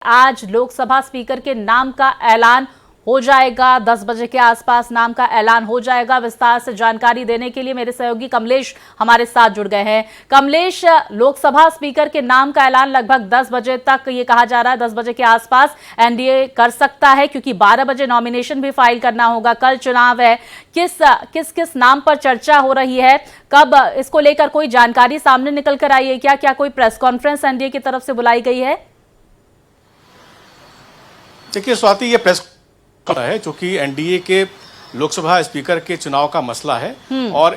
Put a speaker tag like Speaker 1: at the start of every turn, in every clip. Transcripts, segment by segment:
Speaker 1: आज लोकसभा स्पीकर के नाम का ऐलान हो जाएगा। 10 बजे के आसपास नाम का ऐलान हो जाएगा। विस्तार से जानकारी देने के लिए मेरे सहयोगी कमलेश हमारे साथ जुड़ गए हैं। कमलेश, लोकसभा स्पीकर के नाम का ऐलान लगभग 10 बजे तक ये कहा जा रहा है 10 बजे के आसपास एनडीए कर सकता है, क्योंकि 12 बजे नॉमिनेशन भी फाइल करना होगा। कल चुनाव है। किस नाम पर चर्चा हो रही है, कब इसको लेकर कोई जानकारी सामने निकल कर आई है? क्या कोई प्रेस कॉन्फ्रेंस एनडीए की तरफ से बुलाई गई है?
Speaker 2: देखिए स्वाति, ये प्रेस है चूंकि एनडीए के लोकसभा स्पीकर के चुनाव का मसला है और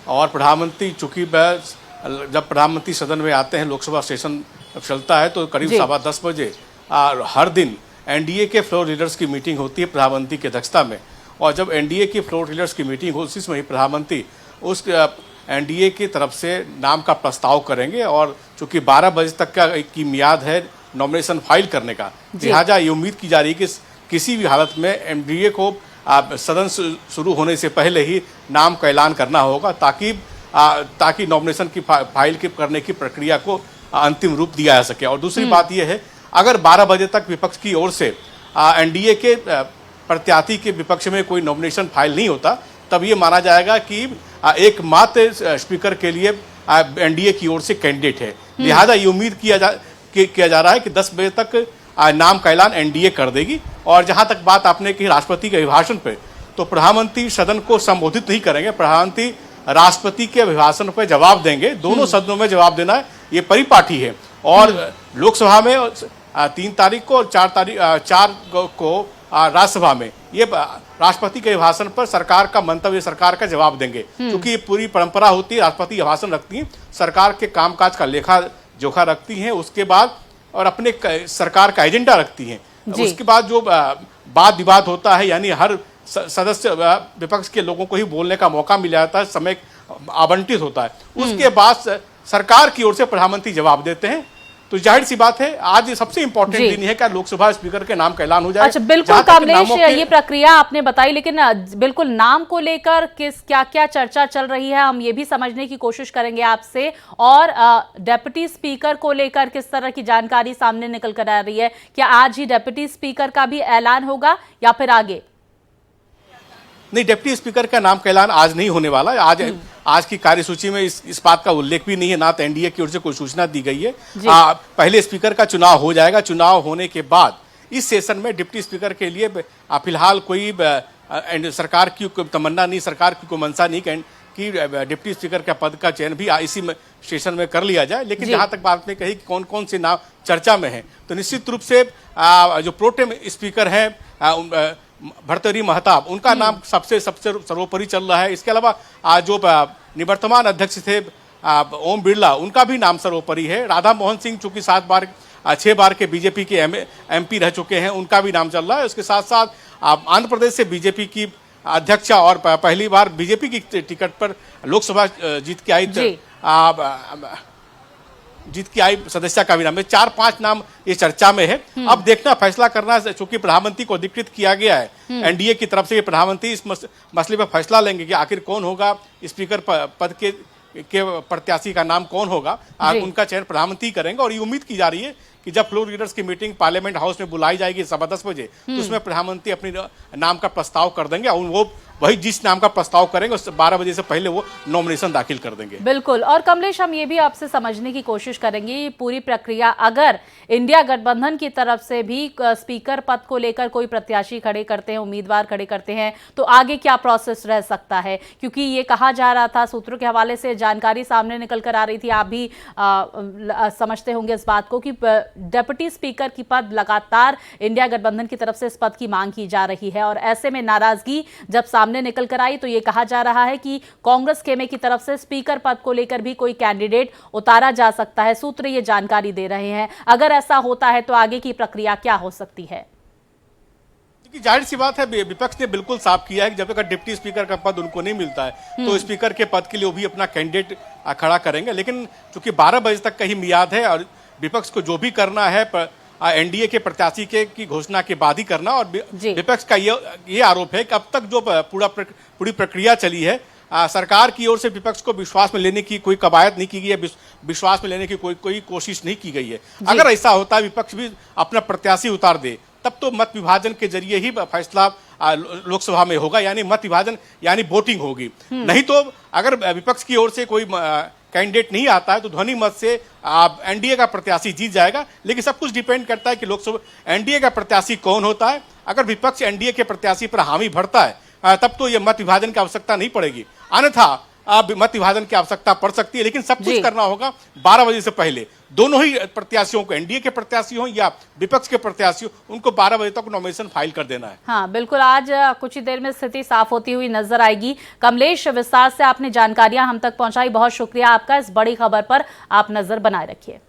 Speaker 2: और प्रधानमंत्री चूंकि जब प्रधानमंत्री सदन में आते हैं, लोकसभा सेशन चलता है तो करीब 10:15 बजे हर दिन एनडीए के फ्लोर लीडर्स की मीटिंग होती है प्रधानमंत्री की अध्यक्षता में। और जब एनडीए की फ्लोर लीडर्स की मीटिंग हो, उसी समय प्रधानमंत्री उस एनडीए की तरफ से नाम का प्रस्ताव करेंगे। और चूंकि 12 बजे तक की मियाद है नॉमिनेशन फाइल करने का, लिहाजा ये उम्मीद की जा रही है कि किसी भी हालत में एनडीए को सदन शुरू होने से पहले ही नाम का ऐलान करना होगा, ताकि नॉमिनेशन की फाइल करने की प्रक्रिया को अंतिम रूप दिया जा सके। और दूसरी बात यह है, अगर 12 बजे तक विपक्ष की ओर से एनडीए के प्रत्याशी के विपक्ष में कोई नॉमिनेशन फाइल नहीं होता, तब ये माना जाएगा कि एकमात्र स्पीकर के लिए एनडीए की ओर से कैंडिडेट है। लिहाजा ये उम्मीद किया जा रहा है कि 10 बजे तक नाम का ऐलान एनडीए कर देगी। और जहां तक बात आपने की राष्ट्रपति के अभिभाषण पे, तो प्रधानमंत्री सदन को संबोधित नहीं करेंगे, प्रधानमंत्री राष्ट्रपति के अभिभाषण पर जवाब देंगे। दोनों सदनों में जवाब देना ये परिपाटी है। और लोकसभा में 3 तारीख को और 4 को राज्यसभा में ये राष्ट्रपति के अभिभाषण पर सरकार का मंतव्य, सरकार का जवाब देंगे। क्योंकि ये पूरी परंपरा होती है, राष्ट्रपति अभिभाषण रखती है, सरकार के कामकाज का लेखा जोखा रखती हैं, उसके बाद और अपने सरकार का एजेंडा रखती हैं। उसके बाद जो वाद विवाद होता है, यानी हर सदस्य विपक्ष के लोगों को ही बोलने का मौका मिल जाता है, समय आवंटित होता है। उसके बाद सरकार की ओर से प्रधानमंत्री जवाब देते हैं। तो जाहिर सी बात है, आज सबसे इंपॉर्टेंट दिन है कि लोकसभा स्पीकर के नाम का ऐलान हो जाए।
Speaker 1: अच्छा, बिल्कुल कमलेश, ये प्रक्रिया आपने बताई, लेकिन बिल्कुल नाम को लेकर क्या चर्चा चल रही है, हम ये भी समझने की कोशिश करेंगे आपसे। और डेप्यूटी स्पीकर को लेकर किस तरह की जानकारी सामने निकल कर आ रही है? क्या आज ही डेप्यूटी स्पीकर का भी ऐलान होगा या फिर आगे?
Speaker 2: नहीं, डिप्टी स्पीकर का नाम का ऐलान आज नहीं होने वाला। आज की कार्यसूची में इस बात का उल्लेख भी नहीं है, ना तो एनडीए की ओर से कोई सूचना दी गई है। पहले स्पीकर का चुनाव हो जाएगा। चुनाव होने के बाद इस सेशन में डिप्टी स्पीकर के लिए फिलहाल कोई सरकार की तमन्ना नहीं, सरकार की कोई मंशा नहीं कि डिप्टी स्पीकर का पद का चयन भी इसी सेशन में कर लिया जाए। लेकिन जहां तक बात ने कही कि कौन कौन से नाम चर्चा में है, तो निश्चित रूप से जो प्रोटेम स्पीकर हैं भर्तृहरि महताब, उनका नाम सबसे सर्वोपरि चल रहा है। इसके अलावा जो निवर्तमान अध्यक्ष थे ओम बिरला, उनका भी नाम सर्वोपरि है। राधा मोहन सिंह चूंकि 6 बार के बीजेपी के एमपी रह चुके हैं, उनका भी नाम चल रहा है। उसके साथ साथ आंध्र प्रदेश से बीजेपी की अध्यक्षा और पहली बार बीजेपी की टिकट पर लोकसभा जीत की आई सदस्य का भी नाम है। 4-5 नाम ये चर्चा में है। अब देखना, फैसला करना, चूंकि प्रधानमंत्री को अधिकृत किया गया है एनडीए की तरफ से, प्रधानमंत्री इस मसले पर फैसला लेंगे कि आखिर कौन होगा स्पीकर पद के प्रत्याशी का नाम कौन होगा। उनका चयन प्रधानमंत्री करेंगे। और ये उम्मीद की जा रही है कि जब फ्लोर लीडर्स की मीटिंग पार्लियामेंट हाउस में बुलाई जाएगी 10:15 बजे, तो उसमें प्रधानमंत्री अपनी नाम का प्रस्ताव कर देंगे। और वो वही जिस नाम का प्रस्ताव करेंगे उससे 12 बजे से पहले वो नॉमिनेशन दाखिल कर देंगे।
Speaker 1: बिल्कुल। और कमलेश, हम ये भी आपसे समझने की कोशिश करेंगे, ये पूरी प्रक्रिया अगर इंडिया गठबंधन की तरफ से भी स्पीकर पद को लेकर कोई प्रत्याशी खड़े करते हैं, उम्मीदवार खड़े करते हैं, तो आगे क्या प्रोसेस रह सकता है? क्योंकि ये कहा जा रहा था, सूत्रों के हवाले से जानकारी सामने निकल कर आ रही थी, आप भी समझते होंगे इस बात को, कि डेप्यूटी स्पीकर की पद लगातार इंडिया गठबंधन की तरफ से इस पद की मांग की जा रही है। और ऐसे में नाराजगी जब सामने निकल कर आई, तो यह कहा जा रहा है कि कांग्रेस खेमे की तरफ से स्पीकर पद को लेकर भी कोई कैंडिडेट उतारा जा सकता है। सूत्र ये जानकारी दे रहे हैं। अगर ऐसा होता है तो आगे की प्रक्रिया क्या हो सकती है?
Speaker 2: जाहिर सी बात है, विपक्ष ने बिल्कुल साफ किया है कि जब तक डिप्टी स्पीकर का पद उनको नहीं मिलता है तो स्पीकर के पद के लिए वो भी अपना कैंडिडेट खड़ा करेंगे। लेकिन चूंकि 12 बजे तक का ही मियाद है और विपक्ष को जो भी करना है एनडीए के प्रत्याशी की घोषणा के बाद ही करना। और विपक्ष का ये आरोप है कि अब तक जो पूरी प्रक्रिया चली है, सरकार की ओर से विपक्ष को विश्वास में लेने की कोई कवायद नहीं की गई है, विश्वास में लेने की कोई कोशिश नहीं की गई है। अगर ऐसा होता है विपक्ष भी अपना प्रत्याशी उतार दे, तब तो मत विभाजन के जरिए ही फैसला लोकसभा में होगा, यानी मत विभाजन यानी वोटिंग होगी। नहीं तो अगर विपक्ष की ओर से कोई कैंडिडेट नहीं आता है तो ध्वनि मत से एनडीए का प्रत्याशी जीत जाएगा। लेकिन सब कुछ डिपेंड करता है कि लोकसभा एनडीए का प्रत्याशी कौन होता है। अगर विपक्ष एनडीए के प्रत्याशी पर हामी भरता है तब तो यह मत विभाजन की आवश्यकता नहीं पड़ेगी, अन्यथा मत विभाजन की आवश्यकता पड़ सकती है। लेकिन सब कुछ करना होगा 12 बजे से पहले। दोनों ही प्रत्याशियों को, एनडीए के प्रत्याशी हो या विपक्ष के प्रत्याशी हो, उनको 12 बजे तक नॉमिनेशन फाइल कर देना है।
Speaker 1: हाँ बिल्कुल, आज कुछ ही देर में स्थिति साफ होती हुई नजर आएगी। कमलेश, विस्तार से आपने जानकारियां हम तक पहुंचाई, बहुत शुक्रिया आपका। इस बड़ी खबर पर आप नजर बनाए रखिए।